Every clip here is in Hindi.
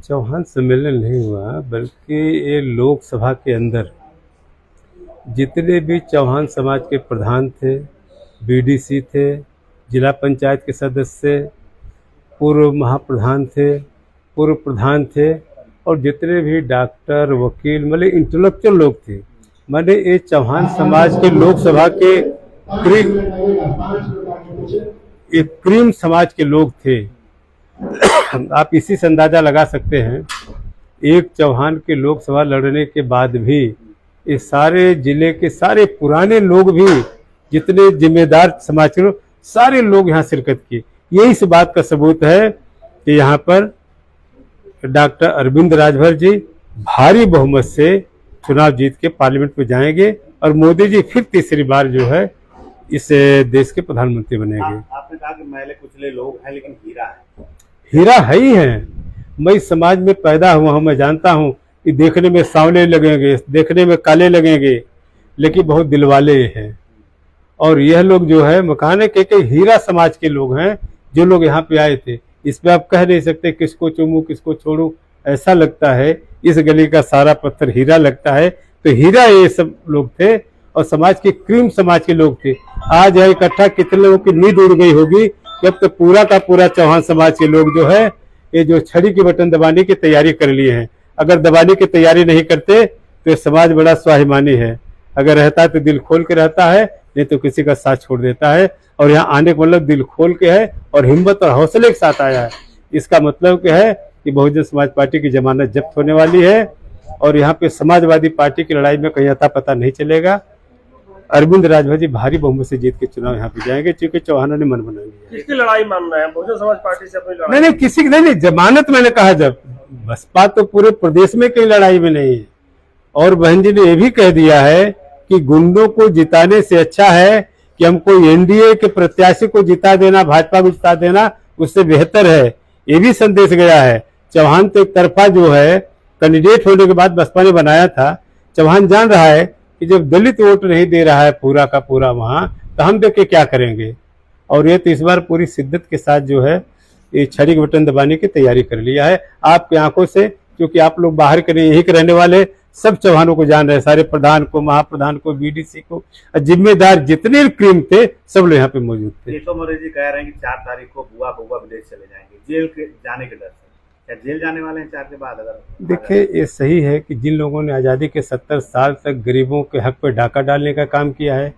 चौहान सम्मेलन नहीं हुआ, बल्कि ये लोकसभा के अंदर जितने भी चौहान समाज के प्रधान थे, बीडीसी थे, जिला पंचायत के सदस्य, पूर्व महाप्रधान थे, पूर्व प्रधान थे और जितने भी डॉक्टर, वकील, मतलब इंटेलेक्चुअल लोग थे, मैंने ये चौहान समाज के लोकसभा के क्रीम समाज के लोग थे। आप इसी से अंदाजा लगा सकते हैं, एक चौहान के लोकसभा लड़ने के बाद भी ये सारे जिले के सारे पुराने लोग भी, जितने जिम्मेदार समाज के लोग, सारे लोग यहाँ शिरकत किए। यही इस बात का सबूत है कि यहाँ पर डॉक्टर अरविंद राजभर जी भारी बहुमत से चुनाव जीत के पार्लियामेंट में जाएंगे और मोदी जी फिर तीसरी बार जो है इस देश के प्रधानमंत्री बनेंगे। आपने कहा कि मैले कुचले लोग हैं, लेकिन हीरा है। हीरा है ही है। मैं इस समाज में पैदा हुआ हूँ, मैं जानता हूँ कि देखने में सांवले लगेंगे, देखने में काले लगेंगे, लेकिन बहुत दिलवाले हैं। और यह लोग जो है मकान के हीरा समाज के लोग हैं, जो लोग यहाँ पे आए थे। इस पे आप कह नहीं सकते किसको चूमूं किसको छोड़ूं, ऐसा लगता है इस गली का सारा पत्थर हीरा लगता है। तो हीरा ये सब लोग थे और समाज के क्रीम समाज के लोग थे। आज है इकट्ठा कितने लोगों की नींद उड़ गई होगी, जब तो पूरा का पूरा चौहान समाज के लोग जो है ये जो छड़ी की बटन दबाने की तैयारी कर लिए हैं। अगर दबाने की तैयारी नहीं करते तो ये समाज बड़ा स्वाभिमानी है। अगर रहता तो दिल खोल के रहता है, नहीं तो किसी का साथ छोड़ देता है। और यहाँ आने का मतलब दिल खोल के है और हिम्मत और हौसले के साथ आया है। इसका मतलब क्या है कि बहुजन समाज पार्टी की जमानत जब्त होने वाली है और यहाँ पे समाजवादी पार्टी की लड़ाई में कहीं अता पता नहीं चलेगा। अरविंद राजभर जी भारी बहुमत से जीत के चुनाव यहाँ पे जाएंगे, क्योंकि चौहानों ने मन बना लिया। किसकी लड़ाई मान रहे हैं? बहुजन समाज पार्टी से अपनी लड़ाई? नहीं, किसी नहीं, जमानत मैंने कहा, जब बसपा तो पूरे प्रदेश में कहीं लड़ाई में नहीं है। और बहन जी ने यह भी कह दिया है कि गुंडों को जिताने से अच्छा है कि हमको एनडीए के प्रत्याशी को जिता देना, भाजपा को जिता देना, उससे बेहतर है। ये भी संदेश गया है। चौहान तो एक तरफा जो है कैंडिडेट होने के बाद बसपा ने बनाया था। चौहान जान रहा है कि जब दलित वोट नहीं दे रहा है पूरा का पूरा वहां, तो हम देख के क्या करेंगे। और ये तो इस बार पूरी शिद्दत के साथ जो है ये छड़ी के बटन दबाने की तैयारी कर लिया है। आपकी आंखों से, क्योंकि आप लोग बाहर के नहीं, यही के रहने वाले, सब चौहानों को जान रहे हैं, सारे प्रधान को, महाप्रधान को, बीडीसी को, जिम्मेदार जितने क्रीम थे सब लोग यहाँ पे मौजूद थे। तो मोदी जी कह रहे हैं कि 4 तारीख को बुआ विदेश चले जाएंगे, जेल के जाने के डर से। क्या जेल जाने वाले हैं 4 के बाद? अगर देखिए, ये सही है कि जिन लोगों ने आज़ादी के 70 साल तक गरीबों के हक पे डाका डालने का काम किया है,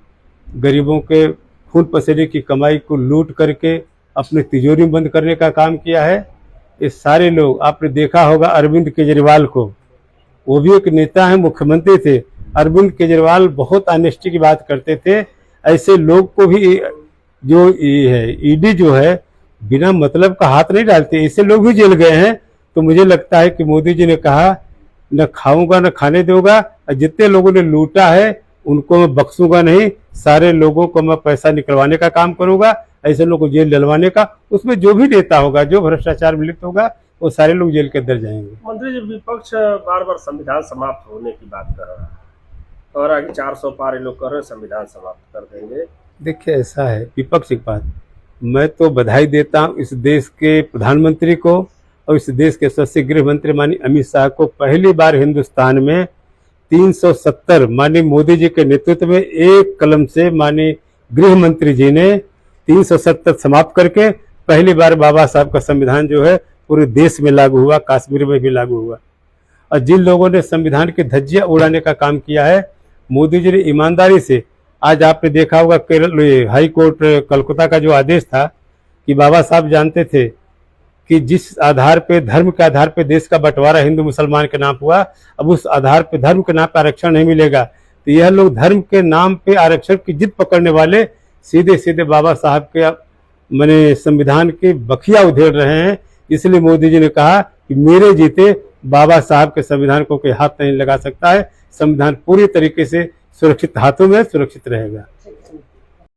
गरीबों के खून पसीने की कमाई को लूट करके अपने तिजोरी में बंद करने का काम किया है, ये सारे लोग, आपने देखा होगा अरविंद केजरीवाल को, वो भी एक नेता है, मुख्यमंत्री थे। अरविंद केजरीवाल बहुत ऑनेस्टी की बात करते थे। ऐसे लोग को भी जो ईडी जो है बिना मतलब का हाथ नहीं डालती, ऐसे लोग भी जेल गए हैं। तो मुझे लगता है कि मोदी जी ने कहा न खाऊंगा न खाने दूंगा, जितने लोगों ने लूटा है उनको मैं बख्शूंगा नहीं, सारे लोगों को मैं पैसा निकलवाने का काम करूंगा, ऐसे लोगों को जेल डलवाने का। उसमें जो भी नेता होगा, जो भ्रष्टाचार में लिप्त होगा, वो सारे लोग जेल के अंदर जाएंगे। मंत्री जी, विपक्ष बार बार संविधान समाप्त होने की बात कर रहा है और आगे 400 पार लोग कर रहे हैं संविधान समाप्त कर देंगे। देखिए, ऐसा है विपक्ष की बात, मैं तो बधाई देता हूँ इस देश के प्रधानमंत्री को और इस देश के सदस्य गृह मंत्री माननीय अमित शाह को। पहली बार हिंदुस्तान में 370 माननीय मोदी जी के नेतृत्व में एक कलम से माननीय गृह मंत्री जी ने 370 समाप्त करके पहली बार बाबा साहब का संविधान जो है पूरे देश में लागू हुआ, कश्मीर में भी लागू हुआ। और जिन लोगों ने संविधान की धज्जियां उड़ाने का काम किया है, मोदी जी ने ईमानदारी से, आज आपने देखा होगा केरल हाई कोर्ट कलकत्ता का जो आदेश था कि बाबा साहब जानते थे कि जिस आधार पे, धर्म के आधार पे देश का बंटवारा हिंदू मुसलमान के नाम हुआ, अब उस आधार पे धर्म के नाम पे आरक्षण नहीं मिलेगा। तो यह लोग धर्म के नाम पे आरक्षण की जिद पकड़ने वाले सीधे सीधे बाबा साहब के मैंने संविधान के बखिया उधेड़ रहे हैं। इसलिए मोदी जी ने कहा कि मेरे जीते बाबा साहब के संविधान को कोई हाथ नहीं लगा सकता है। संविधान पूरी तरीके से सुरक्षित हाथों में सुरक्षित रहेगा।